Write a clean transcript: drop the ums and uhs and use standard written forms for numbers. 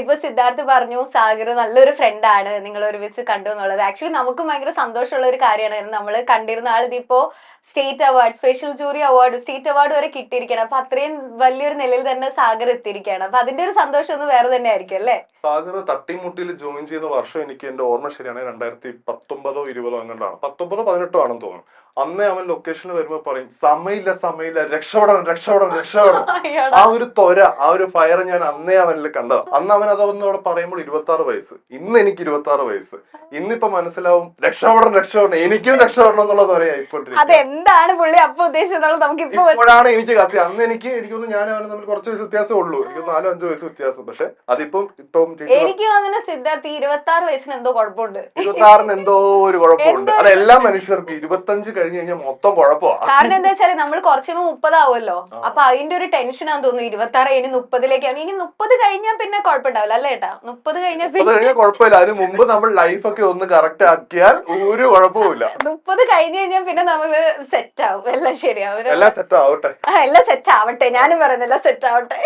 ഇപ്പൊ സിദ്ധാർത്ഥ് പറഞ്ഞു സാഗർ നല്ലൊരു ഫ്രണ്ടാണ്, നിങ്ങൾ ഒരുമിച്ച് കണ്ടു എന്നുള്ളത്. ആക്ച്വലി നമുക്കും ഭയങ്കര സന്തോഷമുള്ള ഒരു കാര്യമാണ്. നമ്മൾ കണ്ടിരുന്ന ആൾ ഇതിപ്പോ state award, special jury award, state award വരെ കിട്ടിയിരിക്കണം. അപ്പൊ അത്രയും വലിയൊരു നിലയിൽ തന്നെ സാഗർ എത്തിയിരിക്കുകയാണ്. അപ്പൊ അതിന്റെ ഒരു സന്തോഷം ഒന്ന് വേറെ തന്നെ ആയിരിക്കും അല്ലേ? സാഗർ തട്ടിമുട്ടിയിൽ ജോയിൻ ചെയ്യുന്ന വർഷം എനിക്ക് എന്റെ ഓർമ്മ ശരിയാണ് 2019 20 അങ്ങോട്ടാണ്, 19 18 ആണെന്ന് തോന്നുന്നു. അന്നേ അവൻ ലൊക്കേഷനിൽ വരുമ്പോ പറയും സമയില്ല രക്ഷപ്പെടണം. ആ ഒരു ത്വര, ആ ഒരു ഫയർ ഞാൻ അന്നേ അവനിൽ കണ്ടത്. അന്ന് അവൻ അതൊന്നും അവിടെ പറയുമ്പോൾ 26 വയസ്സ്, ഇന്ന് എനിക്ക് 26 വയസ്സ്. ഇന്നിപ്പോ മനസ്സിലാവും രക്ഷപ്പെടണം, എനിക്കും രക്ഷപ്പെടണം എന്നുള്ള ത്വരയായിപ്പോണ്ടിരിക്കും. അതെന്താണ് പുള്ളി അപ്പൊ ഉദ്ദേശിച്ചത് നമുക്ക് ഇപ്പോഴാണ് എനിക്ക് കത്തി. അന്ന് എനിക്കൊന്ന് ഞാൻ അവന് തമ്മിൽ കുറച്ച് വയസ്സ് വ്യത്യാസമേ ഉള്ളൂ, എനിക്ക് 4-5 വയസ്സ് വ്യത്യാസം. പക്ഷെ അതിപ്പം എനിക്ക് തോന്നുന്നു സിദ്ധാർത്ഥ് 26 വയസ്സിന് എന്തോ കുഴപ്പമുണ്ട്. 26-ന് എന്തോ ഒരു കുഴപ്പമുണ്ട്. അത് എല്ലാ മനുഷ്യർക്കും 25 കഴിഞ്ഞ് കഴിഞ്ഞാൽ മൊത്തം കുഴപ്പമാണ്. കാരണം എന്താ വെച്ചാല് നമ്മൾ കുറച്ച് 30 ആവുമല്ലോ, അപ്പൊ അതിന്റെ ഒരു ടെൻഷനാന്ന് തോന്നുന്നു. 26 ഇനി 30-ലേക്കാണ്. ഇനി 30 കഴിഞ്ഞാൽ പിന്നെ കുഴപ്പമുണ്ടാവില്ല അല്ലേ ഏട്ടാ? 30 കഴിഞ്ഞാൽ കുഴപ്പമില്ല. അതിന് മുമ്പ് നമ്മൾ ലൈഫ് ഒക്കെ ഒന്ന് കറക്റ്റ് ആക്കിയാൽ ഒരു കുഴപ്പമില്ല. 30 കഴിഞ്ഞ് കഴിഞ്ഞാൽ പിന്നെ നമ്മള് സെറ്റ് ആവും, എല്ലാം ശരിയാവും, എല്ലാം സെറ്റ് ആവട്ടെ. എല്ലാം സെറ്റ് ആവട്ടെ. ഞാനും പറയുന്നില്ല, സെറ്റ് ആവട്ടെ.